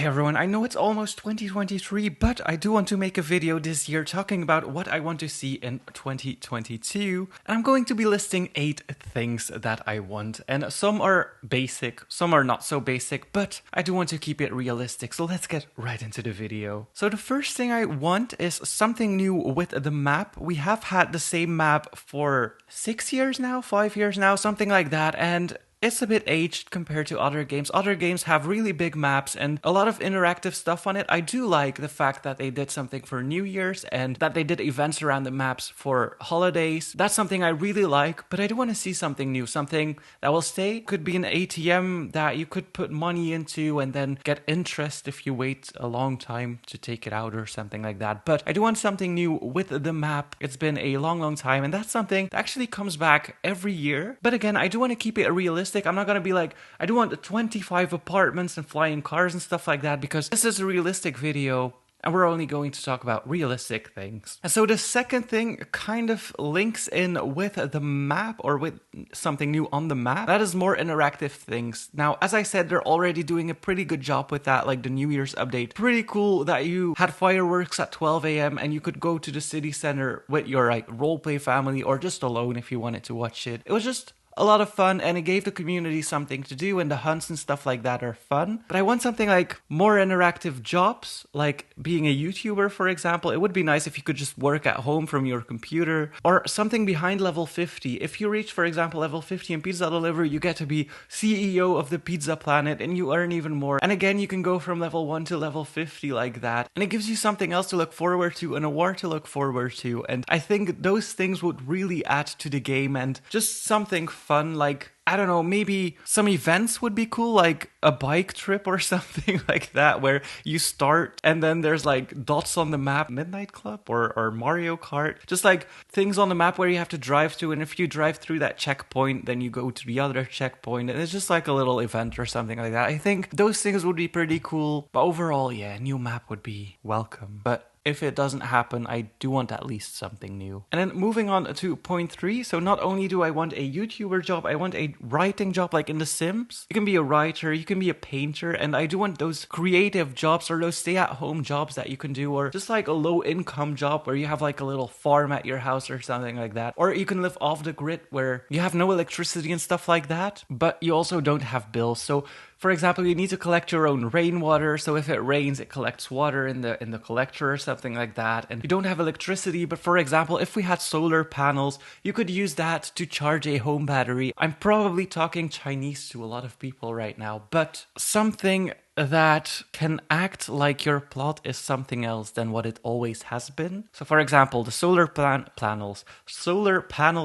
Hey everyone, I know it's almost 2023, but I do want to make a video this year talking about what I want to see in 2022. And I'm going to be listing 8 things that I want. And some are basic, some are not so basic, but I do want to keep it realistic. So let's get right into the video. So the first thing I want is something new with the map. We have had the same map for 6 years now, 5 years now, something like that. And it's a bit aged compared to other games. Other games have really big maps and a lot of interactive stuff on it. I do like the fact that they did something for New Year's and that they did events around the maps for holidays. That's something I really like, but I do want to see something new, something that will stay. Could be an ATM that you could put money into and then get interest if you wait a long time to take it out or something like that. But I do want something new with the map. It's been a long time, and that's something that actually comes back every year. But again, I do want to keep it realistic. I'm not going to be like, I do want 25 apartments and flying cars and stuff like that, because this is a realistic video and we're only going to talk about realistic things. And so the second thing kind of links in with the map, or with something new on the map. That is more interactive things. Now, as I said, they're already doing a pretty good job with that, like the New Year's update. Pretty cool that you had fireworks at 12 a.m. and you could go to the city center with your like roleplay family, or just alone if you wanted to watch it. It was just a lot of fun, and it gave the community something to do, and the hunts and stuff like that are fun. But I want something like more interactive jobs, like being a YouTuber, for example. It would be nice if you could just work at home from your computer, or something behind level 50. If you reach, for example, level 50 in pizza delivery, you get to be CEO of the pizza planet and you earn even more. And again, you can go from level 1 to level 50 like that. And it gives you something else to look forward to, an award to look forward to. And I think those things would really add to the game, and just something fun, like, I don't know, maybe some events would be cool, like a bike trip or something like that, where you start and then there's like dots on the map, Midnight Club or Mario Kart, just like things on the map where you have to drive to, and if you drive through that checkpoint, then you go to the other checkpoint, and it's just like a little event or something like that. I think those things would be pretty cool, but overall, yeah, new map would be welcome. But if it doesn't happen, I do want at least something new. And then moving on to point 3. So not only do I want a YouTuber job, I want a writing job like in The Sims. You can be a writer, you can be a painter, and I do want those creative jobs, or those stay-at-home jobs that you can do, or just like a low-income job where you have like a little farm at your house or something like that. Or you can live off the grid where you have no electricity and stuff like that, but you also don't have bills. So for example, you need to collect your own rainwater, so if it rains, it collects water in the collector or something like that. And you don't have electricity, but for example, if we had solar panels, you could use that to charge a home battery. I'm probably talking Chinese to a lot of people right now, but something that can act like your plot is something else than what it always has been. So for example, the solar panels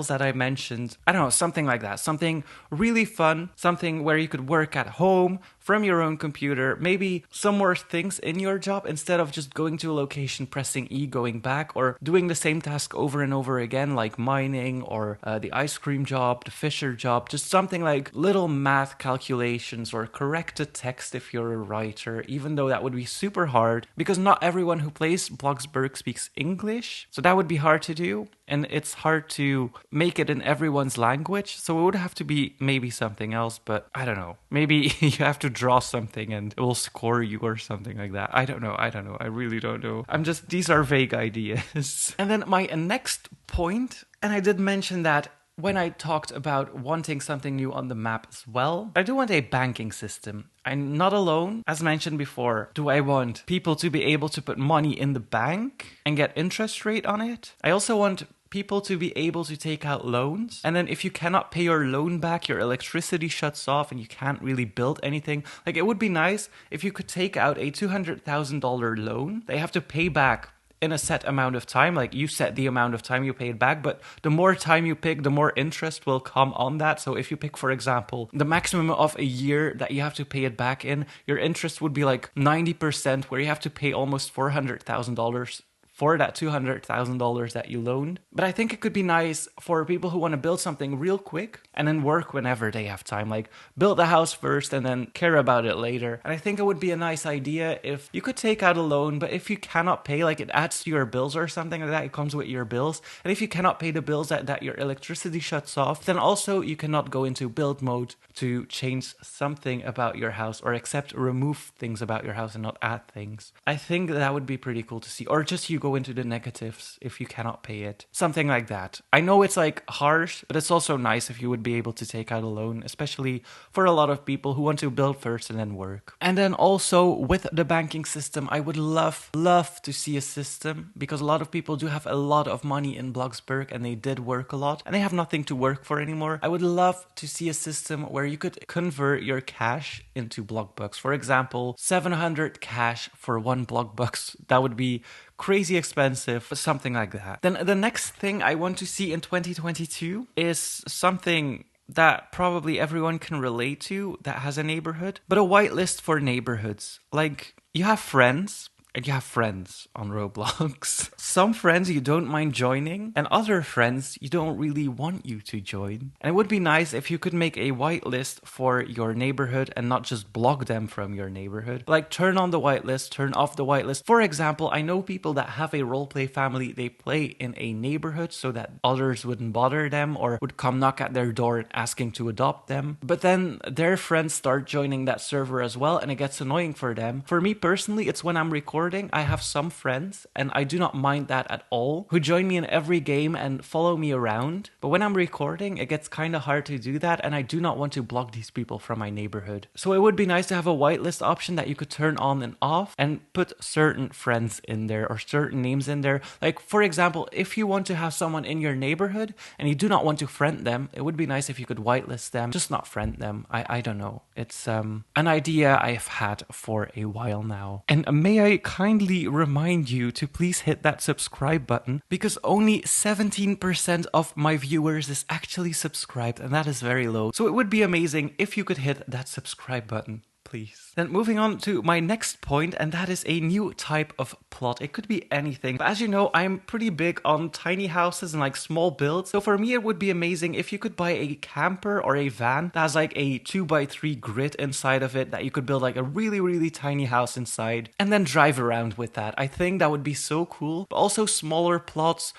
that I mentioned, I don't know, something like that, something really fun, something where you could work at home from your own computer, maybe some more things in your job instead of just going to a location, pressing E, going back, or doing the same task over and over again, like mining, or the ice cream job, the fisher job, just something like little math calculations, or correct the text if you're a writer, even though that would be super hard because not everyone who plays Bloxburg speaks English, so that would be hard to do, and it's hard to make it in everyone's language, so it would have to be maybe something else. But I don't know, maybe you have to draw something and it will score you or something like that. I don't know, I really don't know. These are vague ideas. And then my next point, and I did mention that when I talked about wanting something new on the map as well, I do want a banking system. I'm not alone. As mentioned before, do I want people to be able to put money in the bank and get interest rate on it? I also want people to be able to take out loans. And then if you cannot pay your loan back, your electricity shuts off and you can't really build anything. Like, it would be nice if you could take out a $200,000 loan. They have to pay back in a set amount of time, like you set the amount of time you pay it back, but the more time you pick, the more interest will come on that. So if you pick, for example, the maximum of a year that you have to pay it back in, your interest would be like 90%, where you have to pay almost $400,000 for that $200,000 that you loaned. But I think it could be nice for people who want to build something real quick and then work whenever they have time. Like build the house first and then care about it later. And I think it would be a nice idea if you could take out a loan, but if you cannot pay, like it adds to your bills or something like that, it comes with your bills. And if you cannot pay the bills that your electricity shuts off, then also you cannot go into build mode to change something about your house or except remove things about your house and not add things. I think that would be pretty cool to see. Or just you go into the negatives if you cannot pay it. Something like that. I know it's like harsh, but it's also nice if you would be able to take out a loan, especially for a lot of people who want to build first and then work. And then also with the banking system, I would love to see a system, because a lot of people do have a lot of money in Bloxburg and they did work a lot and they have nothing to work for anymore. I would love to see a system where you could convert your cash into Blockbucks. For example, 700 cash for 1 Blockbucks. That would be crazy expensive, but something like that. Then the next thing I want to see in 2022 is something that probably everyone can relate to that has a neighborhood, but a whitelist for neighborhoods. Like, you have friends, and you have friends on Roblox. Some friends you don't mind joining, and other friends you don't really want you to join. And it would be nice if you could make a whitelist for your neighborhood and not just block them from your neighborhood. Like, turn on the whitelist, turn off the whitelist. For example, I know people that have a roleplay family, they play in a neighborhood so that others wouldn't bother them or would come knock at their door and asking to adopt them. But then their friends start joining that server as well, and it gets annoying for them. For me personally, it's when I'm recording, I have some friends, and I do not mind that at all, who join me in every game and follow me around. But when I'm recording, it gets kind of hard to do that, and I do not want to block these people from my neighborhood. So it would be nice to have a whitelist option that you could turn on and off and put certain friends in there or certain names in there. Like, for example, if you want to have someone in your neighborhood and you do not want to friend them, it would be nice if you could whitelist them, just not friend them. I don't know. It's an idea I've had for a while now. And may I kindly remind you to please hit that subscribe button, because only 17% of my viewers is actually subscribed, and that is very low. So it would be amazing if you could hit that subscribe button, please. Then moving on to my next point, and that is a new type of plot. It could be anything. But as you know, I'm pretty big on tiny houses and like small builds. So for me, it would be amazing if you could buy a camper or a van that has like a 2x3 grid inside of it, that you could build like a really tiny house inside and then drive around with that. I think that would be so cool. But also smaller plots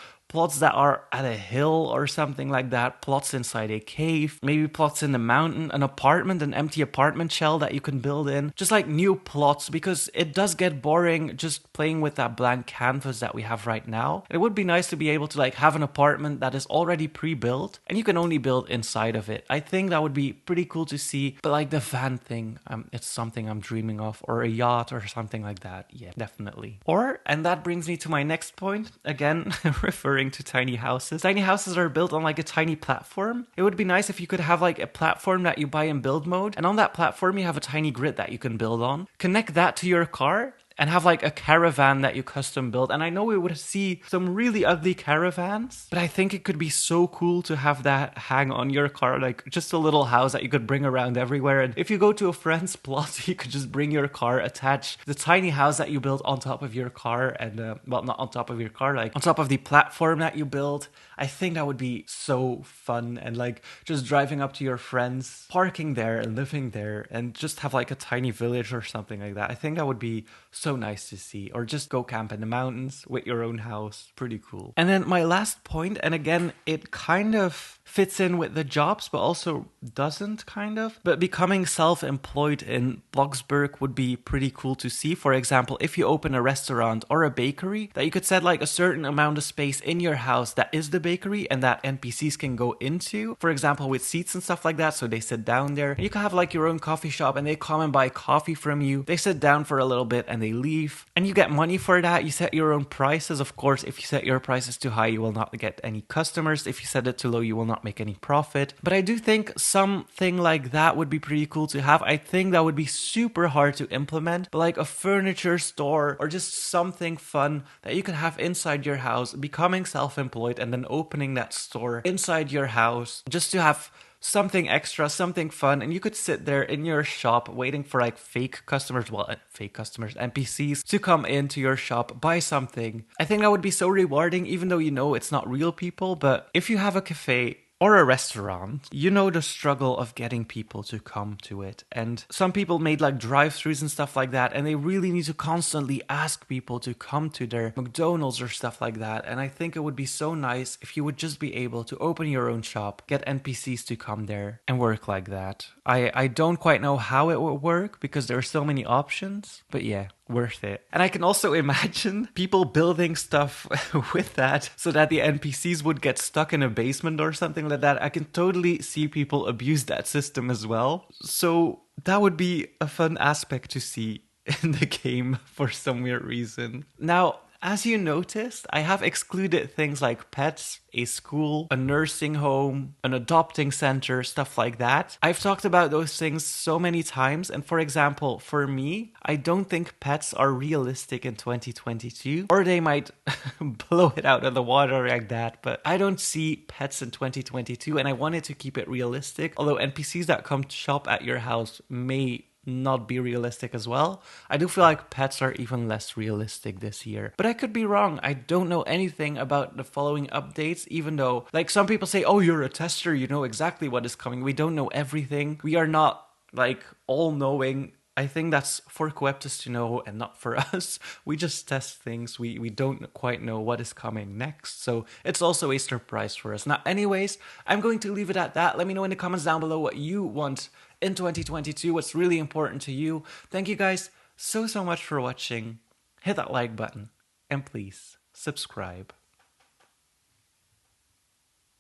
that are at a hill or something like that, plots inside a cave, maybe plots in the mountain, an apartment, an empty apartment shell that you can build in, just like new plots, because it does get boring just playing with that blank canvas that we have right now. And it would be nice to be able to like have an apartment that is already pre-built and you can only build inside of it. I think that would be pretty cool to see. But like the van thing, it's something I'm dreaming of, or a yacht or something like that. Yeah, definitely. And that brings me to my next point, again referring to tiny houses. Tiny houses are built on like a tiny platform. It would be nice if you could have like a platform that you buy in build mode, and on that platform you have a tiny grid that you can build on. Connect that to your car and have like a caravan that you custom build. And I know we would see some really ugly caravans, but I think it could be so cool to have that hang on your car, like just a little house that you could bring around everywhere. And if you go to a friend's plot, you could just bring your car, attach the tiny house that you build on top of your car, and well, not on top of your car, like on top of the platform that you build. I think that would be so fun, and like just driving up to your friends, parking there and living there, and just have like a tiny village or something like that. I think that would be so nice to see. Or just go camp in the mountains with your own house. Pretty cool. And then my last point, and again, it kind of fits in with the jobs, but also doesn't kind of. But becoming self-employed in Bloxburg would be pretty cool to see. For example, if you open a restaurant or a bakery, that you could set like a certain amount of space in your house that is the bakery and that NPCs can go into. For example, with seats and stuff like that, so they sit down there. And you can have like your own coffee shop and they come and buy coffee from you. They sit down for a little bit and they leave, and you get money for that. You set your own prices. Of course, if you set your prices too high, you will not get any customers. If you set it too low, you will not make any profit. But I do think something like that would be pretty cool to have. I think that would be super hard to implement, but like a furniture store or just something fun that you could have inside your house, becoming self-employed and then opening that store inside your house, just to have something extra, something fun, and you could sit there in your shop waiting for like fake customers, well, fake customers, NPCs to come into your shop, buy something. I think that would be so rewarding, even though you know it's not real people. But if you have a cafe or a restaurant, you know the struggle of getting people to come to it. And some people made like drive-thrus and stuff like that, and they really need to constantly ask people to come to their McDonald's or stuff like that. And I think it would be so nice if you would just be able to open your own shop, get NPCs to come there and work like that. I don't quite know how it would work because there are so many options, but yeah, worth it. And I can also imagine people building stuff with that so that the NPCs would get stuck in a basement or something like that. I can totally see people abuse that system as well. So that would be a fun aspect to see in the game for some weird reason. Now, as you noticed, I have excluded things like pets, a school, a nursing home, an adopting center, stuff like that. I've talked about those things so many times, and for example, for me, I don't think pets are realistic in 2022, or they might blow it out of the water like that, but I don't see pets in 2022, and I wanted to keep it realistic, although NPCs that come to shop at your house may not be realistic as well. I do feel like pets are even less realistic this year. But I could be wrong. I don't know anything about the following updates, even though, like, some people say, oh, you're a tester, you know exactly what is coming. We don't know everything. We are not, like, all-knowing. I think that's for Coeptus to know and not for us. We just test things. We don't quite know what is coming next. So it's also a surprise for us. Now, anyways, I'm going to leave it at that. Let me know in the comments down below what you want in 2022, what's really important to you. Thank you guys so much for watching. Hit that like button and please subscribe.